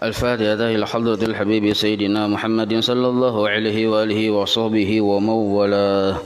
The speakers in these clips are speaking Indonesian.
الفاتحة إلى حضرة الحبيب سيدنا محمد صلى الله عليه وآله وصحبه ومن والاه،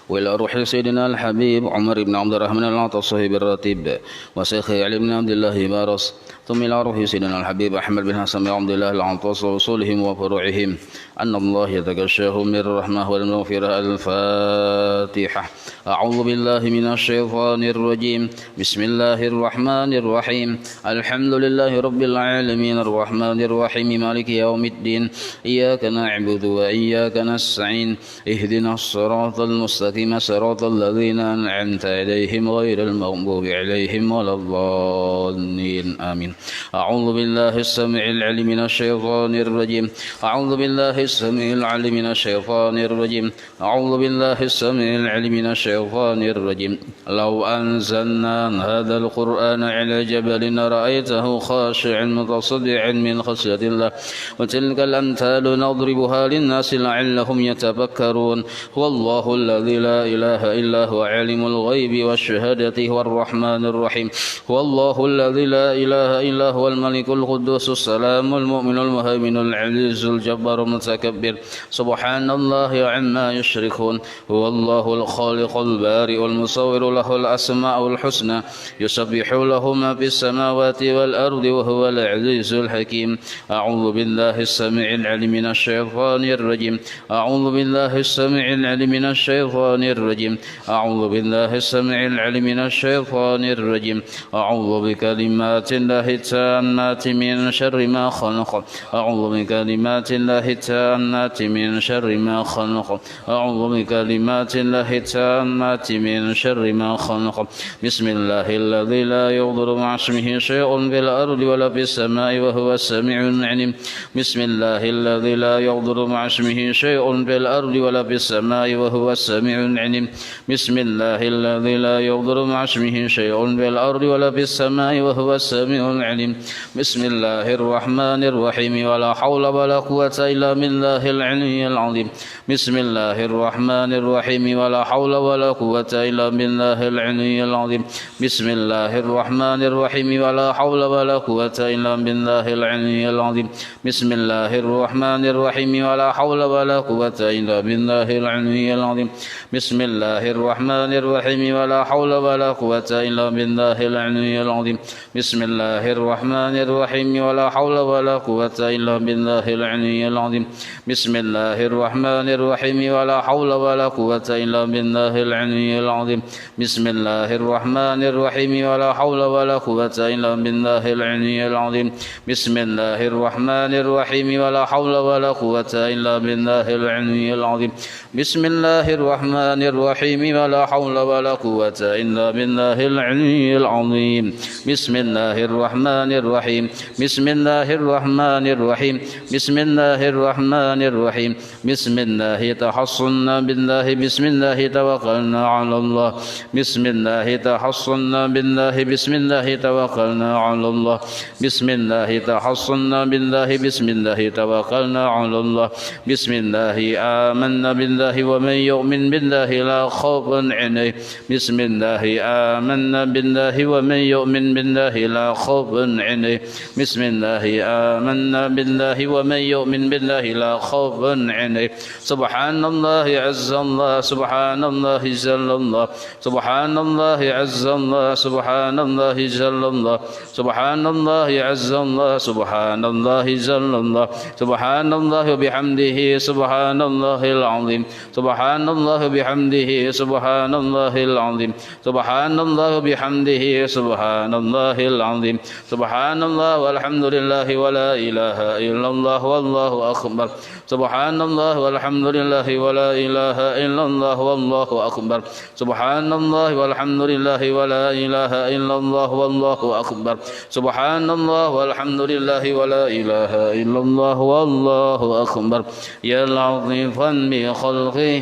وإلى روح سيدنا الحبيب عمر بن عبد الرحمن العطاء بالراتب وشيخ علي بن عبد الله بارس، ثم إلى روح سيدنا الحبيب أحمد بن حسن بن عبد الله العطاء وأصولهم وفروعهم، أن الله يتغشاهم من الرحمة والمغفرة. الفاتحة. أعوذ بالله من الشيطان الرجيم. بسم الله الرحمن الرحيم. الحمد لله رب العالمين الرحمن الرحيم مالك يوم الدين، إياك نعبد وإياك نستعين، اهدنا الصراط المستقيم صراط الذين أنعمت عليهم غير المغضوب عليهم ولا الضالين آمين. أعوذ بالله السميع العليم من الشيطان الرجيم. أعوذ بالله السميع العليم من الشيطان الرجيم. أعوذ بالله السميع العليم من الشيطان الرجيم. لو أنزلنا هذا القرآن على جبل رأيته خاشعا متصدعا من خشية الله، وتلك الأمثال نضربها للناس لعلهم يتفكرون. هو الله الذي لا إله إلا هو عالم الغيب والشهادة هو الرحمن الرحيم. هو الله الذي لا إله إلا هو الملك القدوس السلام المؤمن المهيمن العزيز الجبار المتكبر، سبحان الله عما يشركون. هو الله الخالق البارئ المصور، له الأسماء الحسنى، يسبح له ما في السماوات والأرض وهو العزيز الحكيم. أعوذ بالله السميع العليم من الشيطان الرجيم. أعوذ بالله السميع العليم من الشيطان الرجيم. أعوذ بالله السميع العليم من الشيطان الرجيم. أعوذ بكلمات الله التامات من شر ما خلق. أعوذ بكلمات الله التامات من شر ما خلق. أعوذ بكلمات الله التامات من شر ما خلق. بسم الله الذي لا يضر مع اسمه شيء في الأرض ولا في السماء وهو السميع العليم. بسم الله الذي لا يضر مع اسمه شيء في الأرض ولا في السماء وهو السميع العليم. بسم الله الذي لا يضر مع اسمه شيء في الأرض ولا في السماء وهو السميع العليم. بسم الله الرحمن الرحيم. ولا حول ولا قوة إلا بالله العلي العظيم. بسم الله الرحمن الرحيم. ولا حول ولا قوة إلا بالله العلي العظيم. بسم الله الرحمن الرحيم. ولا حول ولا قوة إلا بالله العلي العظيم. بسم الله الرحمن الرحيم. ولا حول ولا قوة إلا بالله العلي العظيم. بسم الله الرحمن الرحيم. ولا حول ولا قوة إلا بالله العلي العظيم. بسم الله الرحمن الرحيم. ولا حول ولا قوة إلا بالله العلي العظيم. بسم الله الرحمن الرحيم. ولا حول ولا قوة إلا بالله العلي العظيم. بسم الله الرحمن الرحيم. ولا حول ولا قوة إلا بالله العلي العظيم. بسم الله الرحمن الرحيم. ولا حول ولا قوة إلا بالله العلي العظيم. بسم الله الرحمن الرحيم. ولا حول ولا قوة إلا بالله العلي العظيم. بسم الله الرحمن الرحيم. بسم الله الرحمن الرحيم. بسم الله الرحمن الرحيم. بسم الله تحصنا بالله. بسم الله توكلنا على الله. بسم الله تحصنا بالله. بسم الله توكلنا على الله. بسم الله تحصنا بالله. بسم الله توكلنا على الله. بسم الله آمنا بالله ومن يؤمن بالله لا خوف عليه. بسم الله آمنا بالله ومن يؤمن بالله لا خوف عليه. بسم الله آمنا بالله ومن يؤمن بالله لا خوف عليه. سبحان الله عز الله. سبحان الله جل الله. سبحان الله عز الله. سبحان الله جل الله. سبحان الله عز الله. سبحان الله جل الله. سبحان الله وبحمده سبحان الله العظيم. سبحان الله بحمده سبحان الله العظيم. سبحان الله بحمده سبحان الله العظيم. سبحان الله والحمد لله ولا إله إلا الله والله أكبر. سبحان الله والحمد لله ولا إله إلا الله والله أكبر. سبحان الله والحمد لله ولا إله إلا الله والله أكبر. سبحان الله والحمد لله ولا إله إلا الله والله أكبر. يا لطيفا بخلقه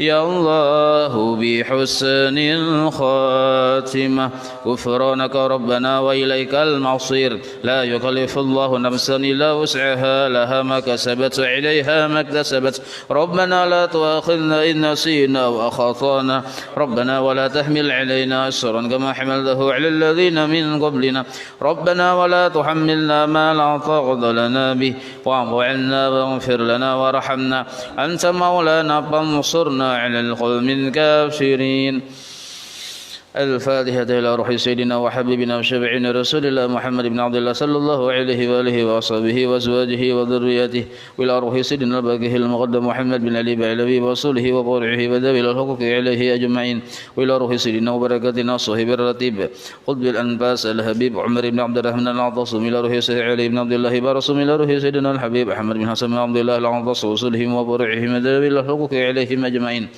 يا الله بحسن الخاتمة غفرانك ربنا وإليك المصير لا يكلف الله نفسا إلا وسعها لها ما كسبت وعليها ما اكتسبت ربنا لا تؤاخذنا إن نسينا وأخطأنا ربنا ولا تحمل علينا إصرا كما حملته على الذين من قبلنا ربنا ولا تحملنا ما لا طاقة لنا به واعف عنا واغفر لنا وارحمنا أنت مولانا فانصرنا على القوم الكافرين. الفاتحة إلى روح سيدنا وحبيبنا وشفيعنا رسول الله محمد بن عبد الله صلى الله عليه وآله وصحبه وأزواجه وذريته وإلى روح سيدنا الباقي المقدم محمد بن علي بعلوي ورسوله وبرعه وذوي الحقوق عليه أجمعين وإلى روح سيدنا وبركاتنا الصهيب الرتيب قطب الأنفاس الحبيب عمر بن عبد الرحمن العطاس إلى روح سيدنا علي بن عبد الله برسول إلى روح سيدنا الحبيب أحمد بن حسن بن عبد الله العطاس ورسولهم وبرعهم وذوي الحقوق عليهم أجمعين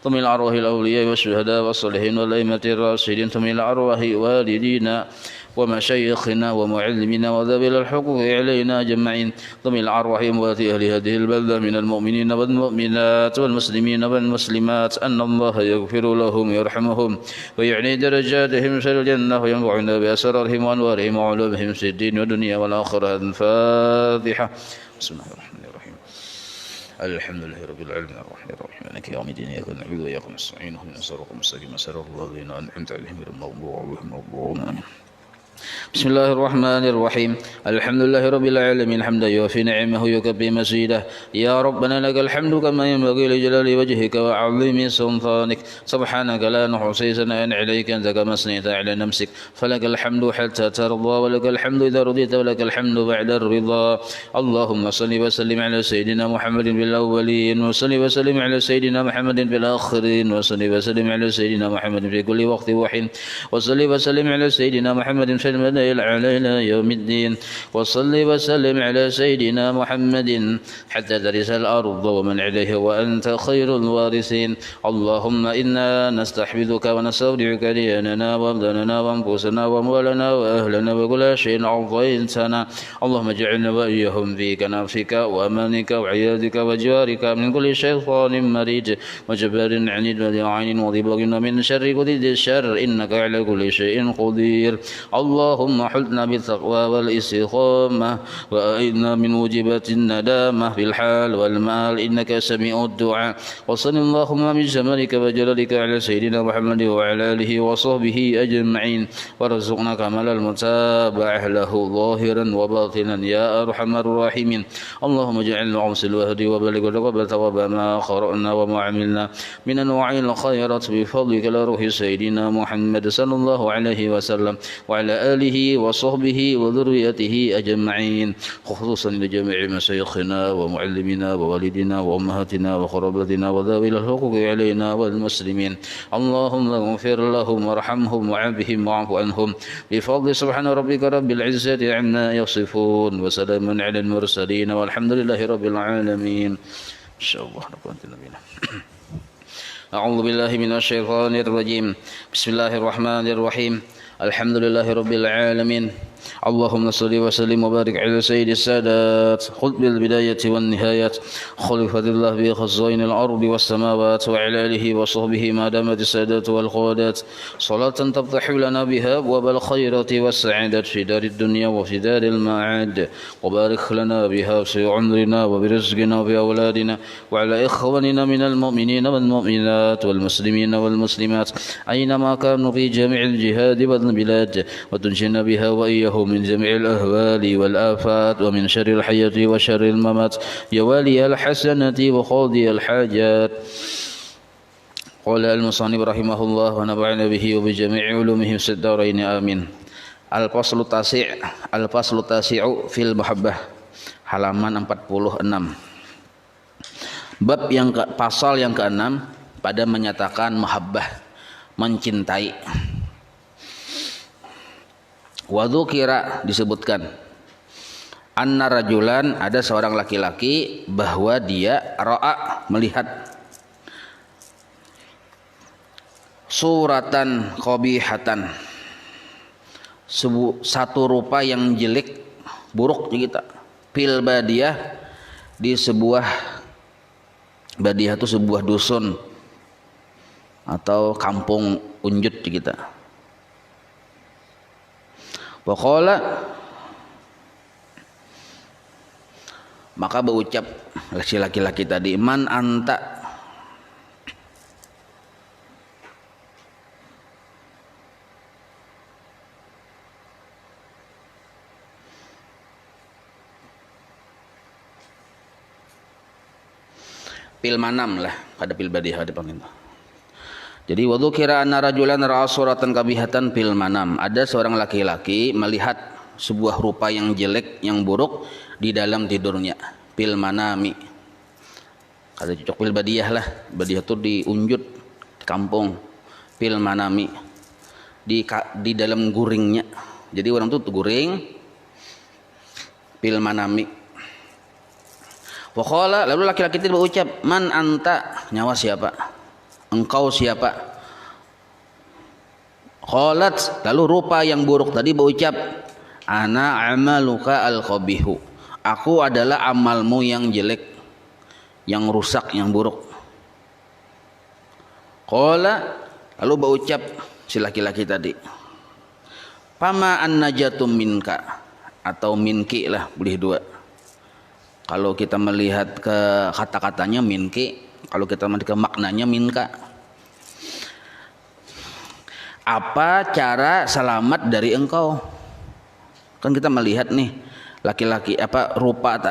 ثم إلى أرواح الأولياء والشهداء والصالحين والأئمة الراشدين ثم إلى أرواح والدينا ومشايخنا ومعلمنا وذوي الحقوق علينا أجمعين ثم إلى أرواح أموات أهل هذه البلدة من المؤمنين والمؤمنات والمسلمين والمسلمات أن الله يغفر لهم ويرحمهم ويعلي درجاتهم في الجنة وينفعنا بأسرارهم وأنوارهم وعلومهم في الدين والدنيا والآخرة. الفاتحة. بسم الله الرحمن الرحيم. الحمد لله رب العالمين الرحمن الرحيم مالك يوم الدين إياك نعبد وإياك نستعين اهدنا الصراط المستقيم صراط الذين أنعمت عليهم غير المغضوب عليهم ولا الضالين. بسم الله الرحمن الرحيم. الحمد لله رب العالمين حمدا يوفي نعمه ويكفي مزيده. يا ربنا لك الحمد كما ينبغي لجلال وجهك وعظيم سلطانك سبحانك لا نحصي ثناء عليك أنت كما أثنيت على نفسك فلك الحمد حتى ترضى ولك الحمد إذا رضيت ولك الحمد بعد الرضا. اللهم صل وسلم على سيدنا محمد في الأولين وصل وسلم على سيدنا محمد في الآخرين وصل وسلم على سيدنا محمد في كل وقت وحين وصل وسلم على سيدنا محمد في المدى علينا يوم الدين وصل وسلم على سيدنا محمد حتى ترث الأرض ومن عليه وأنت خير الوارثين. اللهم إنا نستحفظك ونستودعك ديننا وأبداننا وأنفسنا وأموالنا وأهلنا وكل شيء أعطيتنا. اللهم اجعلنا وإياهم في كنفك وأمانك وعيادك وجوارك من كل شيطان مريد وجبار عنيد ولعين وضباط من شر كل الشر إنك على كل شيء قدير. اللهم حلنا بالتقوى والاستقامة وأعذنا من موجبات الندامة في الحال والمال إنك سميع الدعاء. وصل اللهم من جمالك وجلالك على سيدنا محمد وعلى آله وصحبه أجمعين وارزقنا كمال المتابعة له ظاهرا وباطنا يا أرحم الراحمين. اللهم اجعلنا عمس الوهد وبلغ الرغبة وما قرأنا وما عملنا من أنواع الخيرات بفضلك لروح سيدنا محمد صلى الله عليه وسلم وعلى آله وصحبه وذريته أجمعين خصوصا لجميع مشايخنا ومعلمنا ووالدنا وأمهاتنا وقرابتنا وذوي الحقوق علينا والمسلمين. اللهم اغفر لهم وارحمهم وعافهم واعف عنهم بفضل سبحان ربك رب العزة عما يصفون وسلام على المرسلين والحمد لله رب العالمين. إن شاء الله نكون نبينا. أعوذ بالله من الشيطان الرجيم. بسم الله الرحمن الرحيم. الحمد لله رب العالمين. اللهم صل وسلم وبارك على سيد السادات خذ بالبداية والنهايات خليفة الله في خزائن الأرض والسماوات وعلى آله وصحبه ما دامت السادات والقوادات صلاة تفتح لنا بها أبواب الخيرات والسعادة في دار الدنيا وفي دار المعاد وبارك لنا بها في عمرنا وبرزقنا وفي أولادنا وعلى إخواننا من المؤمنين والمؤمنات والمسلمين والمسلمات أينما كانوا في جميع الجهاد والبلاد وتنجنا بها وإياهم من جميع الأهوال والآفات ومن شر الحياة وشر الممات يا والي الحسنة وقاضي الحاجات. قال المصنف رحمه الله ونفعنا به وبجميع علومه في الدارين آمين. Al-Faslu Tasi'u fil Muhabbah halaman 46. Bab pasal yang ke-6 pada menyatakan muhabbah mencintai. Wadhu kira disebutkan anna rajulan ada seorang laki-laki bahwa dia ra'a melihat suratan qabihatan satu rupa yang jelek buruk di kita fil badiyah di sebuah badiyah itu sebuah dusun atau kampung Unjut di kita. Waqala, maka berucap si laki-laki tadi, man anta, pil manam lah, kada pil badiah ada pemerintah. Jadi wa dzukira anna rajulan ra'a suratan kabihatan fil manam. Ada seorang laki-laki melihat sebuah rupa yang jelek, yang buruk di dalam tidurnya. Fil manami. Kada cocok pil badiah lah. Badiah itu di Unjut, di kampung. Fil manami. Di dalam guringnya. Jadi orang itu guring fil manami. Waqala, lalu laki-laki itu berucap, man anta, nyawa siapa? Engkau siapa? Qalat, lalu rupa yang buruk tadi berucap, ana amaluka al-qabihu. Aku adalah amalmu yang jelek, yang rusak, yang buruk. Qala, lalu berucap si laki-laki tadi, fama an-najatum minka, atau minki lah, boleh dua. Kalau kita melihat ke kata-katanya minki, kalau kita melihat ke maknanya minka. Apa cara selamat dari engkau? Kan kita melihat nih laki-laki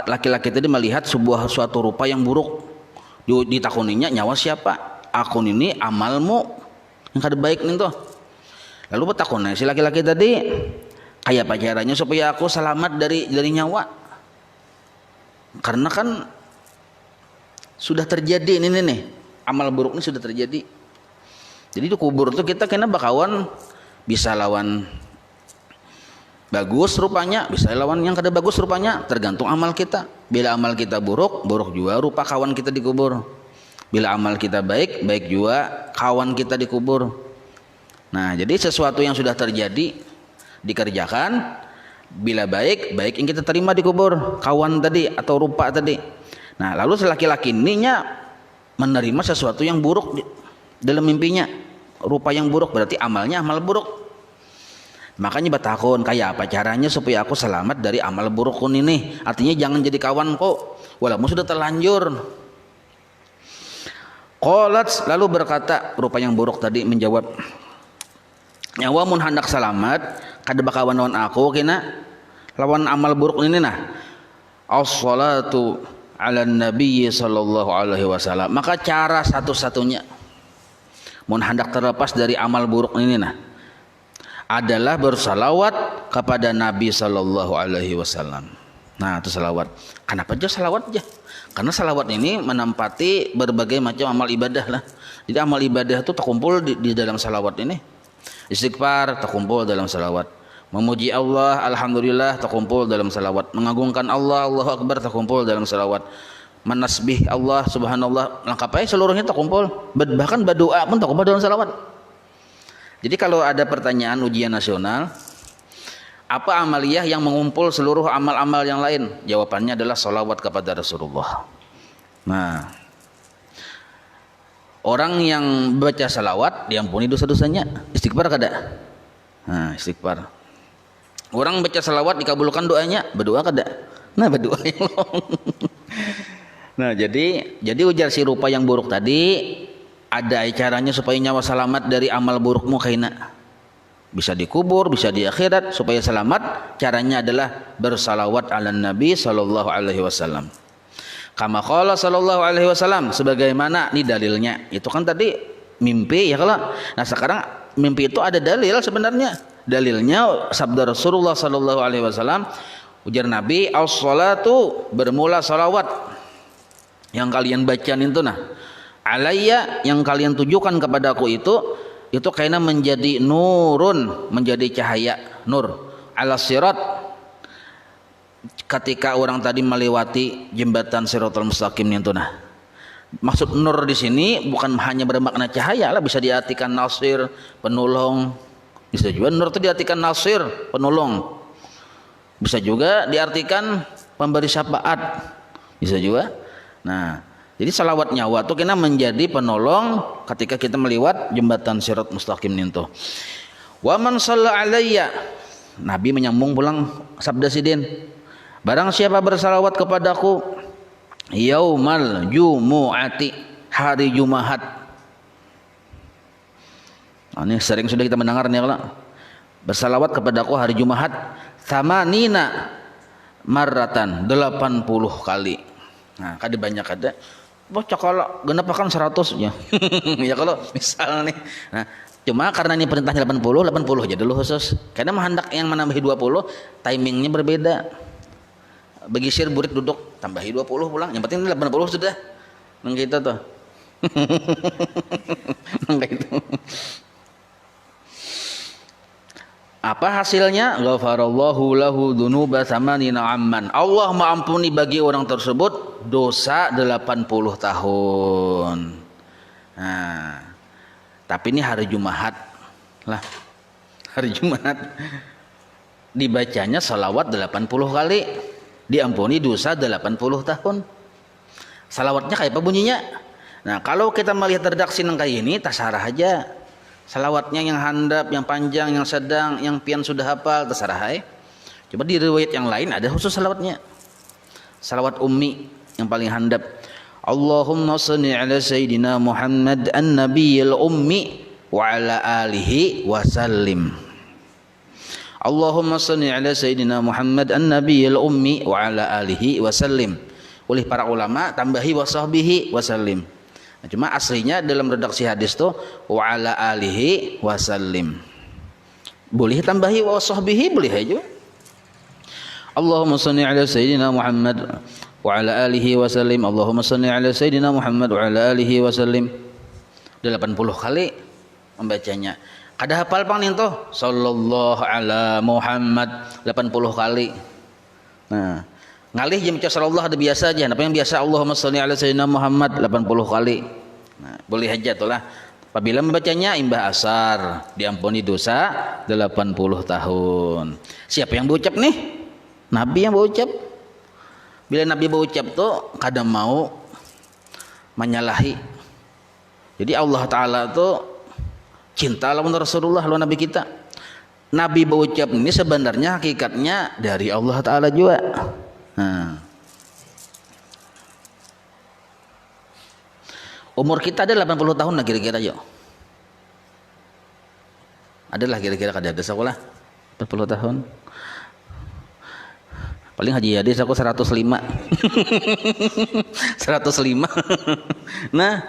laki-laki tadi melihat suatu rupa yang buruk. Ditakuninya, nyawa siapa? Akun ini amalmu yang kada baik nih tuh. Lalu bertakun si laki-laki tadi, kayak apa caranya supaya aku selamat dari nyawa? Karena kan sudah terjadi ini nih, amal buruk ini sudah terjadi. Jadi di kubur tuh kita kena bakawan, bisa lawan bagus rupanya, bisa lawan yang kada bagus rupanya, tergantung amal kita. Bila amal kita buruk, buruk juga rupa kawan kita di kubur. Bila amal kita baik, baik juga kawan kita di kubur. Nah, jadi sesuatu yang sudah terjadi dikerjakan, bila baik, baik yang kita terima di kubur, kawan tadi atau rupa tadi. Nah, lalu si laki-laki ininya menerima sesuatu yang buruk dalam mimpinya, rupa yang buruk, berarti amalnya amal buruk. Makanya batakun, kayak apa caranya supaya aku selamat dari amal burukun ini? Artinya jangan jadi kawan kok, walaupun sudah terlanjur. Qalat, lalu berkata rupa yang buruk tadi menjawab, nyawa mun hendak selamat kada bakawan lawan aku kena lawan amal buruk ini nah. As-salatu ala nabi sallallahu alaihi wasallam. Maka cara satu-satunya mun hendak terlepas dari amal buruk ini nah adalah bersalawat kepada Nabi sallallahu alaihi wasallam. Nah, itu salawat. Kenapa aja salawat aja? Karena salawat ini menempati berbagai macam amal ibadah lah. Jadi amal ibadah itu terkumpul di dalam salawat ini. Istighfar terkumpul dalam salawat, memuji Allah, alhamdulillah terkumpul dalam salawat, mengagungkan Allah, Allahu Akbar terkumpul dalam salawat, menasbih Allah, subhanallah, lengkap aja seluruhnya terkumpul. Bahkan berdoa pun terkumpul dalam salawat. Jadi kalau ada pertanyaan ujian nasional, apa amaliyah yang mengumpul seluruh amal-amal yang lain? Jawabannya adalah salawat kepada Rasulullah. Nah, orang yang baca salawat diampuni dosa-dosanya. Istighfar kada? Nah, istighfar. Orang baca salawat dikabulkan doanya, berdoa kada? Nah, berdoa yang long. Nah, jadi ujar si rupa yang buruk tadi, ada caranya supaya nyawa selamat dari amal burukmu kaina. Bisa dikubur, bisa di akhirat, supaya selamat. Caranya adalah bersalawat ala Nabi sallallahu alaihi wasallam. Kama qala sallallahu alaihi wasallam, sebagaimana ini dalilnya. Itu kan tadi mimpi ya kalau. Nah, sekarang mimpi itu ada dalil sebenarnya. Dalilnya sabda Rasulullah sallallahu alaihi wasallam, ujar Nabi, as-salatu, bermula salawat yang kalian bacaan itu nah. Alayya, yang kalian tujukan kepadaku itu karena menjadi nurun, menjadi cahaya, nur. Ala sirat, ketika orang tadi melewati jembatan Siratal Mustaqim itu nah. Maksud nur di sini bukan hanya bermakna cahaya lah, bisa diartikan nasir, penolong. Bisa juga nur itu diartikan nasir, penolong. Bisa juga diartikan pemberi syafaat. Bisa juga. Nah, Jadi salawat nyawa tuh kena menjadi penolong ketika kita melewat jembatan sirat mustaqim ninto. Wa man shalla alayya, Nabi menyambung pulang sabda sidin, barang siapa bersalawat kepadaku yaumal jumu'ati, hari Jumat. Ini sering sudah kita mendengar nih kalau bersalawat kepadaku hari Jumat thamanina marratan, 80 kali. Nah, kada banyak ada. Bocah kalau genep akan 100 ya. Ya kalau misal nih. Nah, cuma karena ini perintahnya 80 aja dulu khusus. Karena menghendak yang menambahi 20, timingnya berbeda. Bagi sir burik duduk tambahi 20 pulang. Yang penting 80 sudah. Nang kita tuh. Nang itu. Apa hasilnya? Ghafarallahu lahu dzunuba tsamanina amman. Allah mengampuni bagi orang tersebut dosa 80 tahun. Nah, tapi ini hari Jumat lah. Hari Jumat dibacanya salawat 80 kali, diampuni dosa 80 tahun. Salawatnya kayak apa bunyinya? Nah, kalau kita melihat redaksi yang kayak ini, tasarah aja. Salawatnya yang handap, yang panjang, yang sedang, yang pian sudah hafal, terserah hai. Coba di riwayat yang lain ada khusus salawatnya. Salawat ummi yang paling handap. Allahumma shalli ala sayyidina Muhammad an-nabiyil ummi wa ala alihi wa sallim. Allahumma shalli ala sayyidina Muhammad an-nabiyil ummi wa ala alihi wa sallim. Oleh para ulama tambahi wa sahbihi wa sallim. Nah, cuma aslinya dalam redaksi hadis tuh wa ala alihi wasallim. Boleh tambahi wa sahbihi, boleh aja. Allahumma shalli ala sayyidina Muhammad wa ala alihi wasallim. Allahumma shalli ala sayyidina Muhammad wa ala alihi wasallim. 80 kali membacanya. Kada hafal pang ninto sallallahu ala Muhammad 80 kali. Nah, ngalih jam sallallahu ada biasa aja. Apa yang biasa Allahumma shalli ala sayyidina Muhammad 80 kali. Nah, boleh aja tuh lah. Apabila membacanya imbah asar, diampuni dosa 80 tahun. Siapa yang berucap nih? Nabi yang berucap. Bila Nabi berucap tuh kadang mau menyalahi. Jadi Allah Ta'ala tuh cinta lawan Rasulullah lawan Nabi kita. Nabi berucap ini sebenarnya hakikatnya dari Allah Ta'ala juga. Nah. Umur kita ada 80 tahun lah kira-kira yuk. Adalah kira-kira kada ada sekolah 40 tahun. Paling haji hadis aku 105. 105. Nah,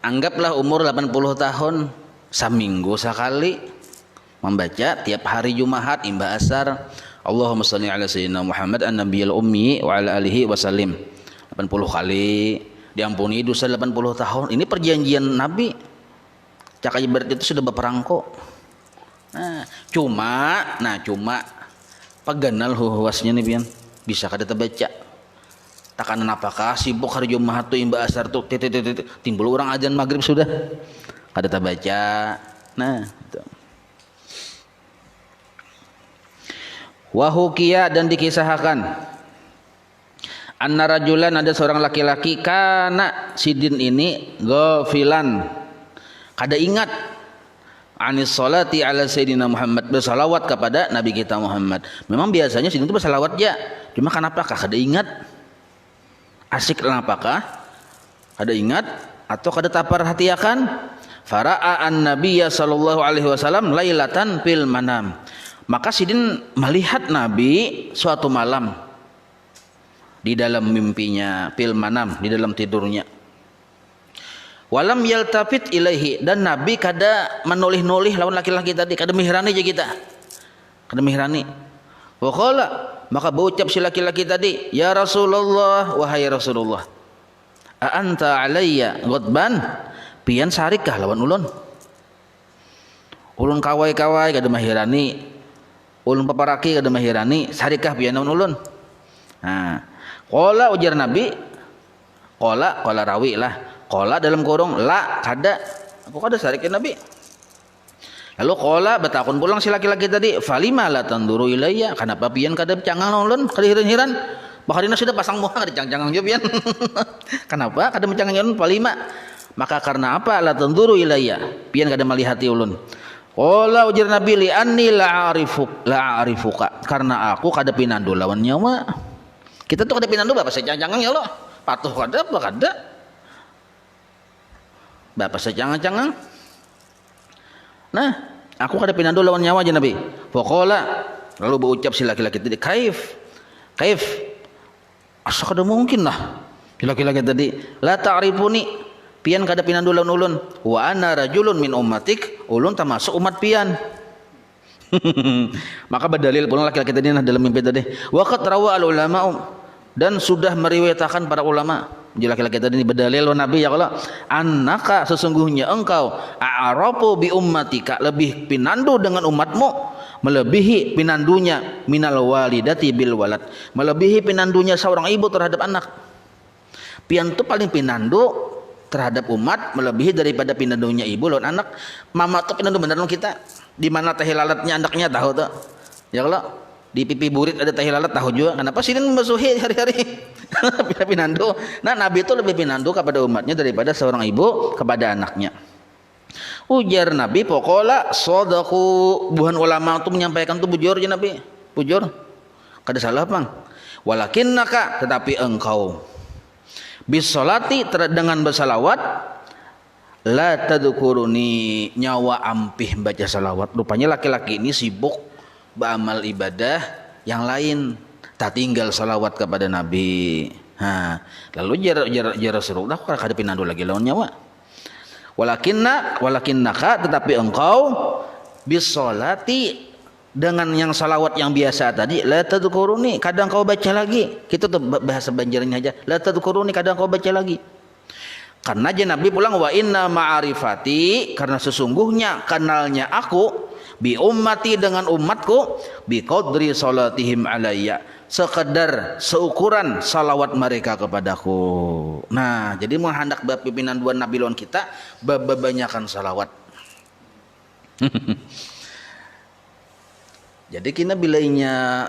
anggaplah umur 80 tahun, seminggu sekali membaca tiap hari Jumat imbah asar. Allahumma shalli ala sayyidina Muhammad an-nabiyil ummi wa ala alihi wasallim 80 kali, diampuni dosa 80 tahun. Ini perjanjian Nabi. Cak ibarat itu sudah berperangko. Nah, cuma paganal huwasnya nih pian. Bisa kada terbaca. Takanan apakah sibuk hari Jumat tuh imbah asar tuh timbul orang azan maghrib sudah kada terbaca. Nah, itu. Wahukia dan dikisahkan anna rajulan ada seorang laki-laki kana sidin ini ghafilan kada ingat anis salati ala sayyidina Muhammad, bersalawat kepada Nabi kita Muhammad. Memang biasanya sidin itu bersalawat ya, cuma kenapakah kada ingat, asik kenapakah kada ingat atau kada tapar hatiakan. Fara'a an nabiyya sallallahu alaihi wasallam lailatan fil manam, maka sidin melihat Nabi suatu malam di dalam mimpinya, fil manam, di dalam tidurnya. Walam yaltafit ilaihi, dan Nabi kada menolih-nolih lawan laki-laki tadi, kada mihrani aja kita. Kada mihrani. Wa qala, maka berucap si laki-laki tadi, ya Rasulullah, wahai Rasulullah. A anta alayya ghadban? Pian sarikah lawan ulun? Ulun kawai-kawai kada mahirani. Ulun paparaki kada mahirani, sarikah pian lawan ulun? Nah, qala ujar Nabi, qala rawi lah. Qala dalam kurung la kada, aku kada sarikin Nabi. Lalu qala batakun pulang si laki-laki tadi, falima la tanduru ilayya, kenapa pian kada cangang ulun kada hiran-hiran? Baharina sudah pasang muha di cangcangang jo pian. Kenapa? Kada mencangcangan palima. Maka karena apa? La tanzuru ilayya. Pian kada malihati ulun. Qala ujar Nabi li anni la a'rifuka. Karena aku kada pinandu lawan nyawa. Kita tuh kada pinandu bapak secangcangang ya Allah. Patuh kada apa kada? Bapak secangcangang. Nah, aku kada pinandu lawan nyawa aja Nabi. Faqala lalu berucap si laki-laki tadi, kaif asa kada mungkin lah si laki-laki tadi, la ta'rifuni pian kada pinandu lawan ulun, wa ana rajulun min ummatik, ulun termasuk umat pian. Maka berdalil pula laki-laki tadi dalam mimpi tadi, wa qad rawa al ulama, dan sudah meriwayatkan para ulama. Jadi laki-laki tadi ini berdalil Nabi ya Allah, annaka sesungguhnya engkau a'rafu bi ummatika, lebih pinandu dengan umatmu, melebihi pinandunya minal walidati bil walad, melebihi pinandunya seorang ibu terhadap anak. Pian itu paling pinandu terhadap umat melebihi daripada pinandunya ibu lawan anak. Mama tuh pinandu bener kita. Di mana teh lalatnya anaknya tahu tuh. Ya Allah, di pipi burit ada teh lalat tahu juga. Kenapa sih membasuhi hari-hari? Pinandu. Nah, Nabi itu lebih pinandu kepada umatnya daripada seorang ibu kepada anaknya. Ujar Nabi, pokola sodaku. Buhan ulama itu menyampaikan itu bujur aja Nabi. Bujur. Kada salah bang. Walakinnaka, tetapi engkau bisolati dengan bersalawat, la tadkuruni, nyawa ampih baca salawat. Rupanya laki-laki ini sibuk beramal ibadah yang lain, tak tinggal salawat kepada Nabi. Lalu jarak seru dah kada pinandu lagi lawan nyawa. Walakinnaka, tetapi engkau bisolati dengan yang salawat yang biasa tadi, la tadkuruni, kadang kau baca lagi. Kita tuh bahasa Banjarnya aja, la tadkuruni, kadang kau baca lagi. Karena aja Nabi pulang, wa inna ma'arifati, karena sesungguhnya kenalnya aku, bi ummati dengan umatku, bi qadri salatihim alayya, sekedar seukuran salawat mereka kepadaku. Nah, jadi menghendak pimpinan dua Nabi lawan kita banyakan salawat. Jadi kita bilainya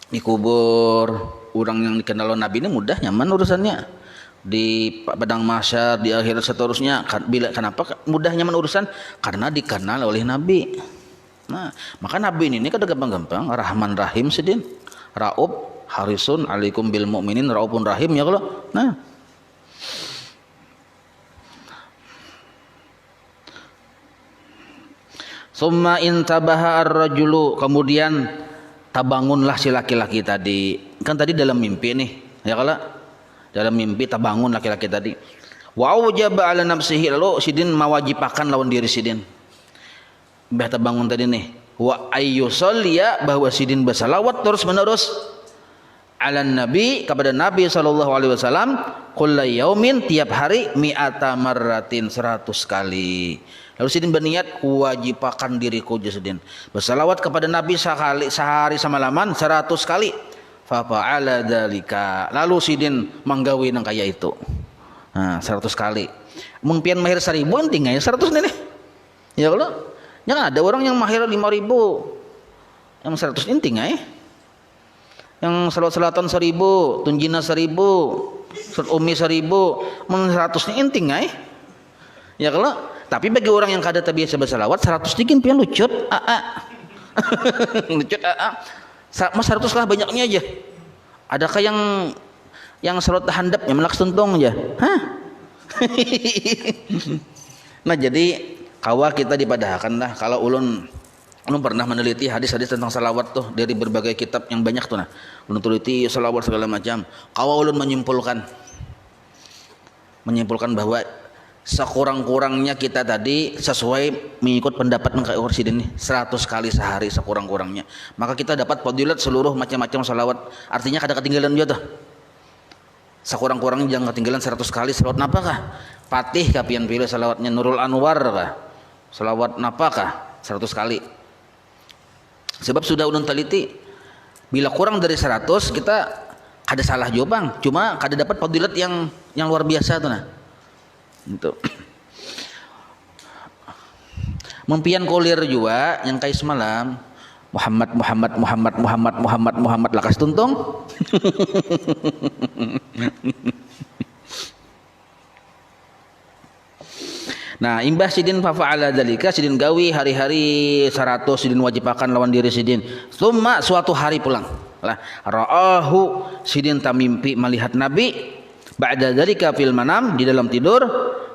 dikubur orang yang dikenal Nabi ini mudah nyaman urusannya. Di padang mahsyar, di akhirat seterusnya. Kenapa mudah nyaman urusan? Karena dikenal oleh Nabi. Nah, maka Nabi ini kada gampang-gampang, Rahman Rahim sedin, Raub harisun alaikum bil mu'minin, raupun rahim ya kalau. Nah, summa intabaha ar-rajulu, kemudian tabangunlah si laki-laki tadi. Kan tadi dalam mimpi nih, ya kalau dalam mimpi tabangun laki-laki tadi. Wa aujaba ala nafsihi, lalu sidin mawajibakan lawan diri sidin. Bah tabangun tadi nih. Wa ayyusalliya, bahwa sidin bersalawat terus menerus ala nabi, kepada Nabi sallallahu alaihi wasallam, kulla yaumin, tiap hari, mi'ata marratin, 100 kali. Lalu sidin berniat, wajibakan diriku jasidin bersalawat kepada Nabi sehari semalaman 100 kali. Fa fa'ala dzalika, lalu sidin manggawi nang kaya itu. Nah, 100 kali. Mun pian mahir 1000 enting aya 100 nih. Ya kalau jangan ada orang yang mahir 5.000, yang 100 inting yang salawat-salawatan 1000, tunjina 1000, surat umi 1000, mun 100 nya inting ya kalau. Tapi bagi orang yang kada terbiasa bersalawat 100 dikit pian lucut lucut mas 100 lah banyaknya aja. Adakah yang salawat handap yang melak tuntong aja? Nah, jadi kawa kita dipadahkan lah. Kalau ulun pernah meneliti hadis-hadis tentang salawat tuh dari berbagai kitab yang banyak tuh. Nah, ulun teliti salawat segala macam. Kawa ulun menyimpulkan bahwa sekurang-kurangnya kita tadi sesuai mengikut pendapat Mengkai Ursidin nih 100 kali sehari sekurang-kurangnya. Maka kita dapat fadilat seluruh macam-macam salawat. Artinya kada ketinggalan juga tuh. Sekurang-kurangnya jangan ketinggalan 100 kali salawat napakah? Patih kah pian pilih salawatnya Nurul Anwar kah? Salawat napakah? 100 kali. Sebab sudah ulun teliti, bila kurang dari 100 kita kada salah juga bang, cuma kada dapat fadilat yang luar biasa tuh nah. Itu. Mempian kolir juga yang kayak semalam Muhammad lakas tuntung Nah, imbah sidin fafa'ala dzalika, sidin gawi hari-hari 100 sidin wajibakan lawan diri sidin. Summa suatu hari pulang. Lah, ra'ahu sidin tamimpi melihat Nabi ba'da dzalika fil manam di dalam tidur.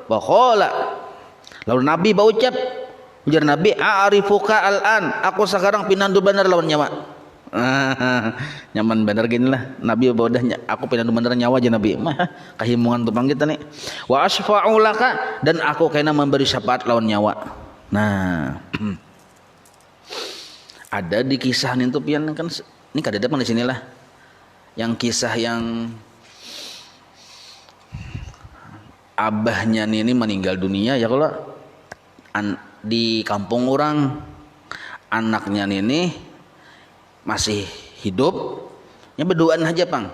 Wa qala. Lalu Nabi berucap, ujar Nabi, "A'rifuka al-an." Aku sekarang pinandu bener lawan nyawa. Nyaman bener gini lah Nabi bawahnya, aku pinandu bener nyawa aja Nabi mah kahimungan tupang kita nih. Wa asfa'u laka, dan aku kena memberi syafaat lawan nyawa. Nah, ada di kisah itu pian kan ini kada depan di sinilah yang kisah yang abahnya ini meninggal dunia ya, kalau di kampung orang anaknya ini masih hidup, ya berduaan aja pang.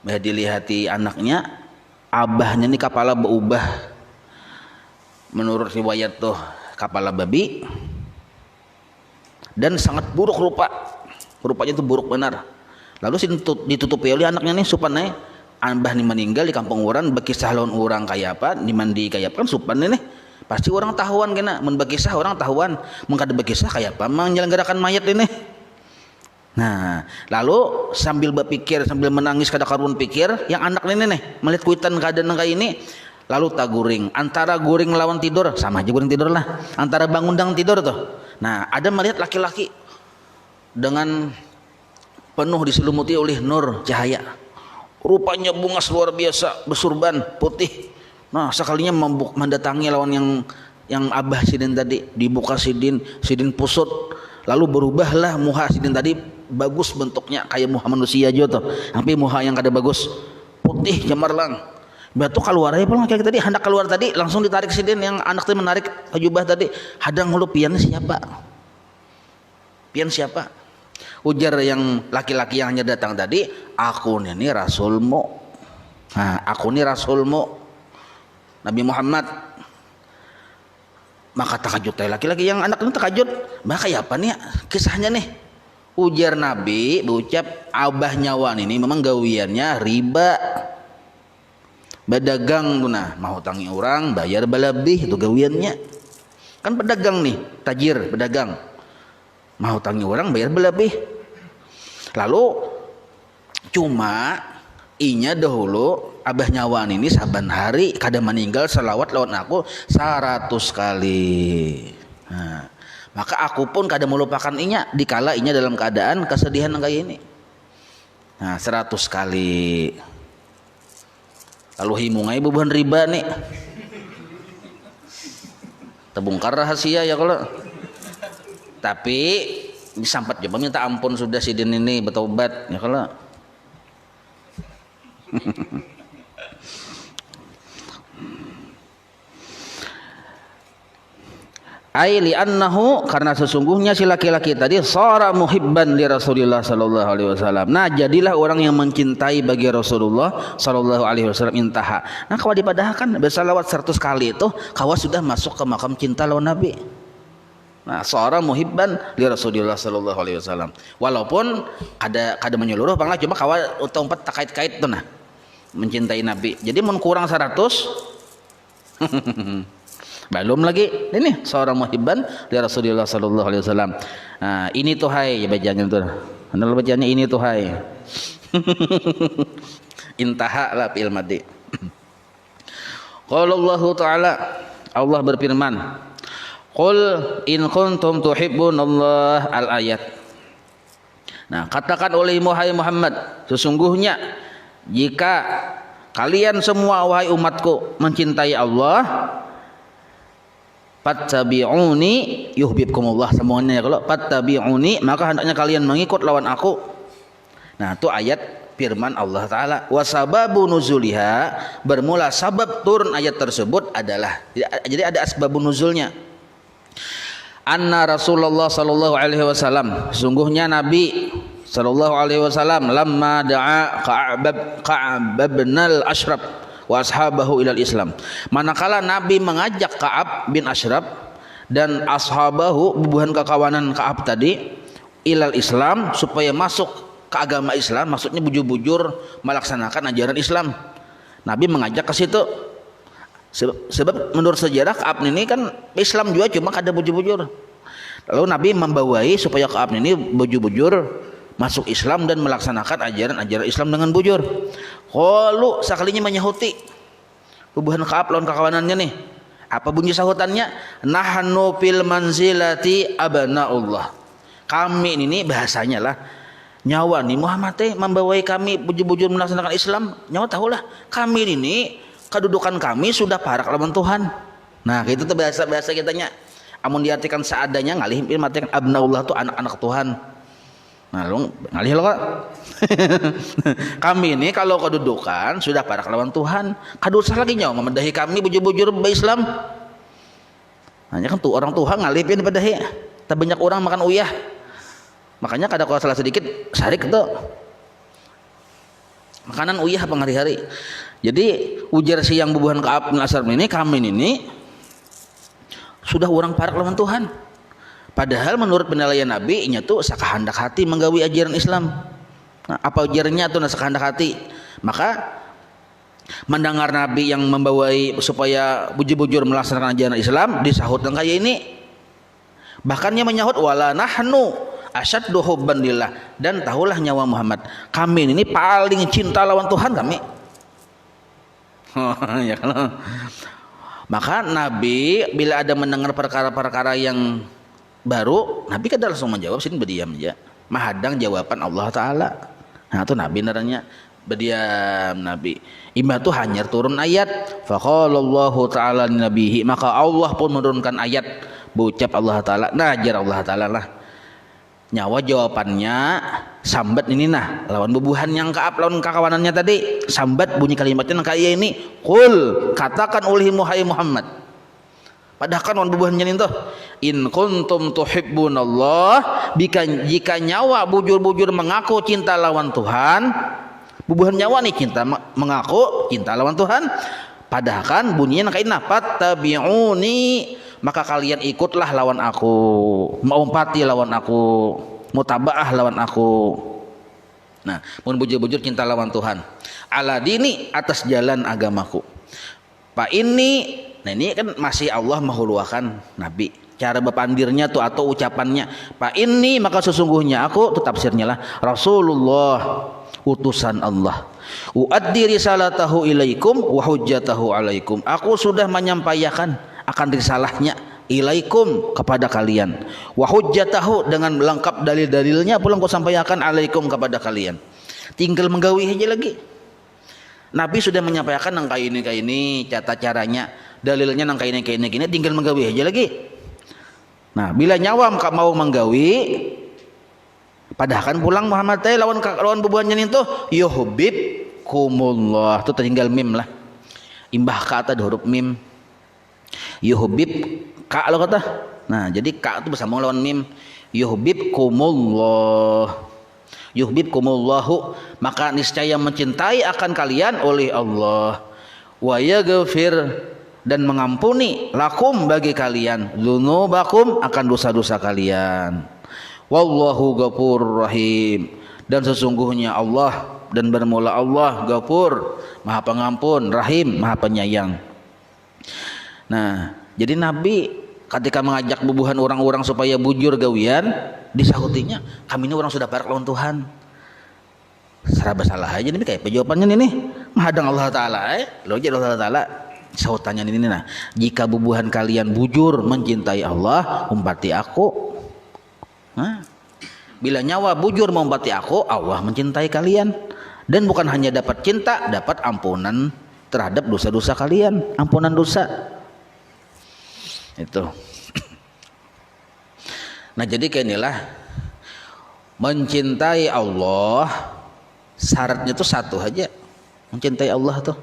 Bah dilihati anaknya, abahnya ini kepala berubah. Menurut riwayat tuh kepala babi dan sangat buruk rupanya itu buruk benar. Lalu ditutupi oleh anaknya nih supaya abah nih meninggal di kampung orang, berkisah lawan orang kayak apa, dimandi kayak apa kan supan nih pasti orang tahuan kena, mun berkisah orang tahuan, mun kada berkisah kayak apa menyelenggarakan mayat ini. Nah, lalu sambil berpikir, sambil menangis kada karuan pikir, yang anak ini nih melihat kuitan keadaan kayak ini, lalu tak guring. Antara guring lawan tidur, sama aja guring tidur lah. Antara bangun dan tidur tuh. Nah, ada melihat laki-laki dengan penuh diselumuti oleh nur cahaya. Rupanya bungas luar biasa, bersurban putih. Nah, sekalinya mendatangi lawan yang abah sidin tadi, dibuka sidin pusut. Lalu berubahlah muha sidin tadi, bagus bentuknya kayak muha manusia aja tuh, tapi muha yang kada bagus, putih cemerlang. Batu keluar aja pulang kayak tadi, hendak keluar tadi langsung ditarik sidin yang anak tadi menarik jubah tadi. Hadang lu pian siapa? Pian siapa? Ujar yang laki-laki yang hanya datang tadi, aku ini rasulmu. Nah, aku ini rasulmu Nabi Muhammad. Maka takajud laki-laki yang anak itu takajud, maka kayak apa nih kisahnya nih? Ujar Nabi berucap, abah nyawan ini memang gawiannya riba, berdagang tuh, nah mau tangi orang bayar balabih itu gawiannya. Kan pedagang nih, tajir pedagang, mau tangi orang bayar balabih. Lalu cuma inya dahulu abah nyawan ini saban hari kada meninggal selawat lawan aku 100 kali. Nah, maka aku pun kada melupakan inya dikala inya dalam keadaan kesedihan kayak ini. Nah, 100 kali. Lalu himungai beban riba nih. Terbongkar rahasia ya kalau. Tapi disampat coba minta ampun sudah sidin ini bertobat ya kalau. Ai li'annahu, karena sesungguhnya si laki-laki tadi shara muhibban li Rasulillah sallallahu alaihi wasallam. Nah, jadilah orang yang mencintai bagi Rasulullah sallallahu alaihi wasallam intaha. Nah, kalau dipadahkan bersalawat 100 kali itu kawa sudah masuk ke makam cinta lawan Nabi. Nah, shara muhibban li Rasulillah sallallahu alaihi wasallam. Walaupun kada menyeluruh banglah, cuma kawa utampat takait-kait tuh nah mencintai Nabi. Jadi mun kurang 100 belum lagi ini seorang muhibban dari Rasulullah sallallahu alaihi wasallam. Nah, ini tuh hai ya bacanya tuh. Anda bacanya ini tuh hai. Intaha la fil madi. Qala Allah taala, Allah berfirman, "Qul in kuntum tuhibbunallah," al-ayat. Nah, katakan oleh Muhammad, sesungguhnya jika kalian semua wahai umatku mencintai Allah, fattabi'uni yuhibbukumullah, semuanya kalau fattabi'uni maka hendaknya kalian mengikut lawan aku. Nah, itu ayat firman Allah taala. Wa sababu nuzuliha, bermula sabab turun ayat tersebut adalah, jadi ada asbabun nuzulnya. Anna Rasulullah sallallahu alaihi wasallam, sungguhnya Nabi sallallahu alaihi wasallam lamma da'a Ka'ab bin al-Ashraf wa ashabahu ilal Islam, manakala Nabi mengajak Ka'ab bin Ashraf dan ashabahu bubuhan kekawanan Ka'ab tadi ilal Islam supaya masuk ke agama Islam, maksudnya bujur-bujur melaksanakan ajaran Islam. Nabi mengajak ke situ. Sebab menurut sejarah Ka'ab ini kan Islam juga cuma kada bujur-bujur. Lalu Nabi membawai supaya Ka'ab ini bujur-bujur masuk Islam dan melaksanakan ajaran-ajaran Islam dengan bujur. Qalu sakalinya menyahuti hubungan Ka'ab lawan kakawanannya nih. Apa bunyi sahutannya? Nahnu fil manzilati abnaullah. Kami ini bahasanya lah nyawa nih Muhammad membawai kami bujur-bujur melaksanakan Islam. Nyawa tahulah kami ini kedudukan kami sudah para lawan Tuhan. Nah, itu tuh bahasa kitanya. Amun diartikan seadanya ngalih artikan abnaullah tuh anak-anak Tuhan. Nah, lu ngalih lo kok. Kami ini kalau kedudukan sudah para lawan Tuhan, kadusah lagi nyawa memedahi kami bujur-bujur Islam. Hanya kan tuh orang Tuhan ngalih pian pedahi. Tak banyak orang makan uyah. Makanya kada kalau salah sedikit sarik tuh. Makanan uyah apa hari-hari. Jadi ujar siang bubuhan Ka'ab bin Ashraf ini kami ini sudah orang parak lawan Tuhan. Padahal menurut penilaian Nabi nya tuh sakahandak hati menggawi ajaran Islam. Nah, apa ujarnya tuh sakahandak hati? Maka mendengar Nabi yang membawai supaya bujur-bujur melaksanakan ajaran Islam disahut dengan kayak ini. Bahkan dia menyahut wala nahnu asyaddu hubban lillah, dan tahulah nyawa Muhammad kami ini paling cinta lawan Tuhan kami. Ya kalau maka Nabi bila ada mendengar perkara-perkara yang baru, Nabi kan langsung menjawab, sini berdiam aja, mahadang jawaban Allah Ta'ala. Nah itu Nabi naranya berdiam. Nabi imah tuh hanya turun ayat faqalallahu ta'ala nabihi, maka Allah pun menurunkan ayat berucap Allah Ta'ala, najar Allah Ta'ala lah nyawa jawabannya sambat ini nah lawan bubuhan yang Ka'ab lawan kakawanannya tadi. Sambat bunyi kalimatnya kayak ini, qul katakan oleh Muhammad, padahal kan lawan bubuhannya itu in kuntum tuhibbunallah, jika nyawa bujur-bujur mengaku cinta lawan Tuhan, bubuhan nyawa nih cinta mengaku cinta lawan Tuhan, padahal kan bunyinya kayak napat tabi'uni, maka kalian ikutlah lawan aku, maumpati lawan aku, mutabaah lawan aku. Nah, mun bujur-bujur cinta lawan Tuhan, ala dini atas jalan agamaku. Pak ini, nah ini kan masih Allah menghuluakan Nabi. Cara bepandirnya tuh atau ucapannya, Pak ini maka sesungguhnya aku, itu tafsirnya lah, Rasulullah utusan Allah. Uaddi risalatahu ilaikum wa hujjatahu alaikum. Aku sudah menyampaikan akan risalahnya ilaikum kepada kalian, wa hujjatahu dengan lengkap dalil-dalilnya pulang kau sampaikan alaikum kepada kalian, tinggal menggawi aja lagi. Nabi sudah menyampaikan nang kayak ini cara caranya, dalilnya nang kayak ini tinggal menggawi aja lagi. Nah bila nyawa mau menggawi, padahal kan pulang Muhammad lawan bubuhannya itu yuhbib kumullah, itu tinggal mim lah, imbah kata huruf mim. Yuhbib ka lo kata. Nah, jadi ka itu bersambung lawan mim. Yuhibbukumullah. Yuhibbukumullahu, maka niscaya mencintai akan kalian oleh Allah. Wa yaghfir, dan mengampuni lakum bagi kalian dzunubakum, akan dosa-dosa kalian. Wallahu ghafurur rahim, dan sesungguhnya Allah dan bermula Allah Ghafur, Maha Pengampun, Rahim, Maha Penyayang. Nah, jadi Nabi ketika mengajak bubuhan orang-orang supaya bujur gawian, disahutinya kami ini orang sudah parak lawan Tuhan. Serba salah aja nih kayak jawabannya nih menghadang Allah Ta'ala. Lo aja Allah Ta'ala sahutannya ini nah, jika bubuhan kalian bujur mencintai Allah, umpati aku. Nah, bila nyawa bujur mengumpati aku, Allah mencintai kalian, dan bukan hanya dapat cinta, dapat ampunan terhadap dosa-dosa kalian, ampunan dosa. Itu. Nah jadi kayak inilah mencintai Allah, syaratnya tuh satu aja, mencintai Allah tuh.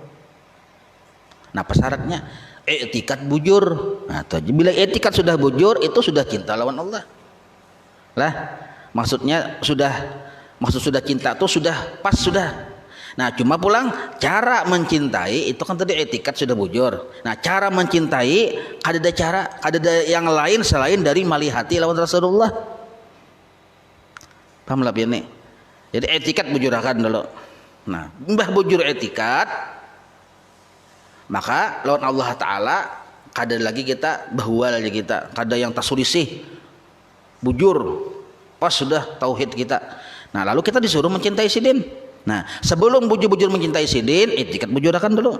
Nah apa syaratnya? Etikat bujur. Nah tuh, bila etikat sudah bujur, itu sudah cinta lawan Allah lah. Maksud sudah cinta tuh sudah pas sudah. Nah cuma pulang cara mencintai itu kan tadi etikat sudah bujur. Nah cara mencintai ada yang lain selain dari malihati lawan Rasulullah. Paham lah nih? Jadi etikat bujurakan dulu. Nah, mbah bujur etikat, maka lawan Allah Ta'ala kada lagi kita bahwal aja kita, kada yang tasulisih bujur pas sudah tauhid kita. Nah lalu kita disuruh mencintai sidin. Nah sebelum bujur-bujur mencintai sidin, etikat bujurakan dulu.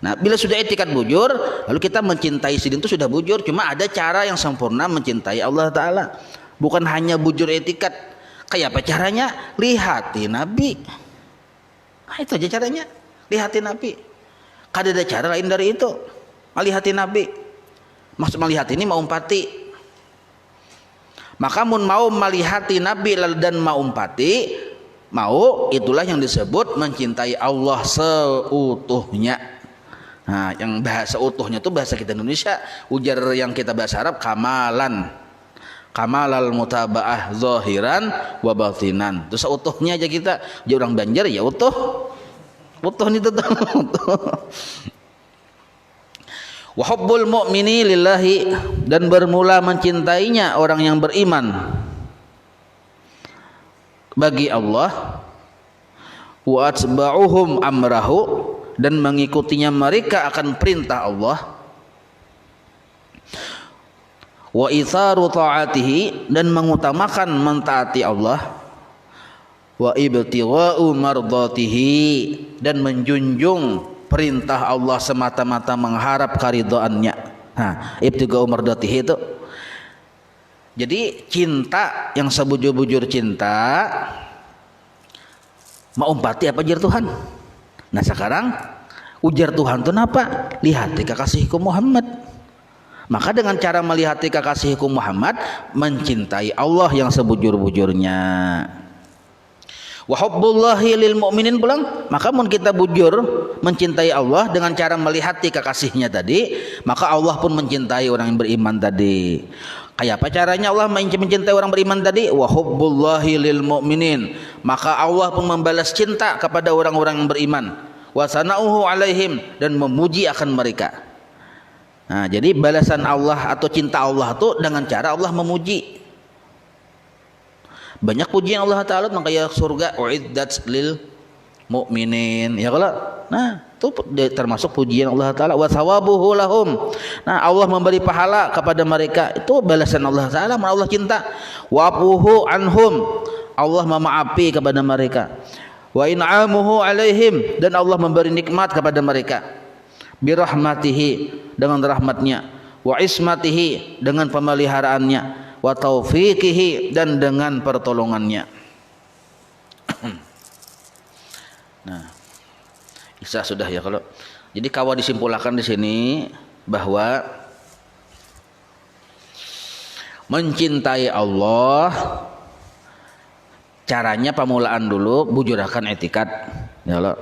Nah bila sudah etikat bujur, lalu kita mencintai sidin itu sudah bujur. Cuma ada cara yang sempurna mencintai Allah Ta'ala, bukan hanya bujur etikat. Kayak apa caranya? Lihati Nabi. Nah, itu aja caranya, lihati Nabi. Kada ada cara lain dari itu. Malihati Nabi. Maksud melihat ini mau umpati. Maka mun mau malihati Nabi dan mau umpati, mau itulah yang disebut mencintai Allah seutuhnya. Nah, yang bahasa utuhnya itu bahasa kita Indonesia, ujar yang kita bahasa Arab kamalan. Kamalal mutabaah zahiran wa batinan. Terus seutuhnya aja kita. Jadi orang Banjar ya utuh. Utuh itu tuh. Wa hubbul mu'mini lillahi, dan bermula mencintainya orang yang beriman bagi Allah, wa atba'uhum amrahu, dan mengikutinya mereka akan perintah Allah, wa itharu ta'atihi, dan mengutamakan mentaati Allah, wa ibtigha'u mardatihi, dan menjunjung perintah Allah semata-mata mengharap karidhoannya. Nah, ibtigha'u mardatihi itu. Jadi cinta yang sebujur-bujur cinta mau umpati apa ujar Tuhan. Nah sekarang ujar Tuhan itu apa? Lihati kekasihku Muhammad. Maka dengan cara melihati kekasihku Muhammad, mencintai Allah yang sebujur-bujurnya. Wa hubbullahi lil mu'minin pulang, maka mun kita bujur mencintai Allah dengan cara melihati kekasihnya tadi, maka Allah pun mencintai orang yang beriman tadi. Kayak apa caranya Allah mencintai orang beriman tadi? Wa hubbullahi lil mu'minin, maka Allah pun membalas cinta kepada orang-orang yang beriman. Wa sana'uhu alaihim, dan memuji akan mereka. Nah, jadi balasan Allah atau cinta Allah itu dengan cara Allah memuji. Banyak pujian Allah Ta'ala makanya surga uiddat lil mu'minin, ya kalau. Nah itu termasuk pujian Allah Ta'ala. Wa thawabuhu lahum, nah Allah memberi pahala kepada mereka, itu balasan Allah Ta'ala. Allah cinta. Wa afuhu anhum, Allah memaafi kepada mereka. Wa in'amuhu alaihim, dan Allah memberi nikmat kepada mereka. Birahmatihi, dengan rahmatnya. Wa ismatihi, dengan pemeliharaannya. Wa taufiqihi, dan dengan pertolongannya. Nah, Isa sudah ya kalau. Jadi kawa disimpulkan di sini bahwa mencintai Allah caranya pemulaan dulu bujurakan etikat. Ya Allah.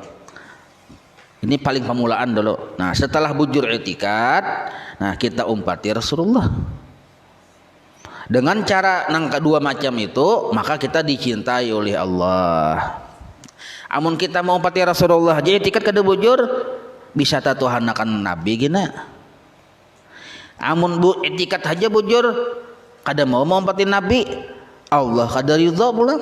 Ini paling pemulaan dulu. Nah, setelah bujur etikat, nah kita umpati Rasulullah. Dengan cara nang kedua macam itu, maka kita dicintai oleh Allah. Amun kita mau umpati Rasulullah, jadi etikat kada bujur, bisa tatuhanakan Nabi gina. Amun etikat aja bujur, kada mau umpati Nabi, Allah kada ridha pula.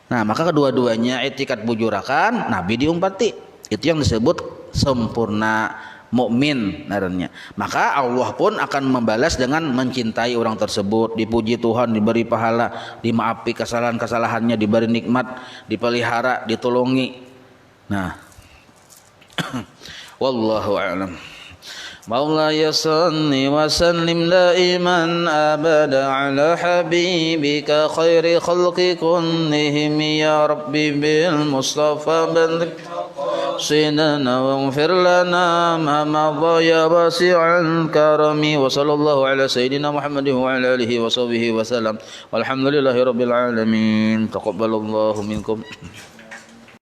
Nah, maka kedua-duanya etikat bujurakan, Nabi diumpati. Itu yang disebut sempurna mukmin naranya. Maka Allah pun akan membalas dengan mencintai orang tersebut, dipuji Tuhan, diberi pahala, dimaafi kesalahan-kesalahannya, diberi nikmat, dipelihara, ditolongi. Nah, wallahu a'lam. Maulaya salli wa sallim daiman abada ala habibika khairi khalqi kullihim ya rabbi bil mustafa barik سيدنا واغفر لنا ما مضى يا واسع الكرم وصلى الله على سيدنا محمد وعلى آله وصحبه وسلم والحمد لله رب العالمين تقبل الله منكم.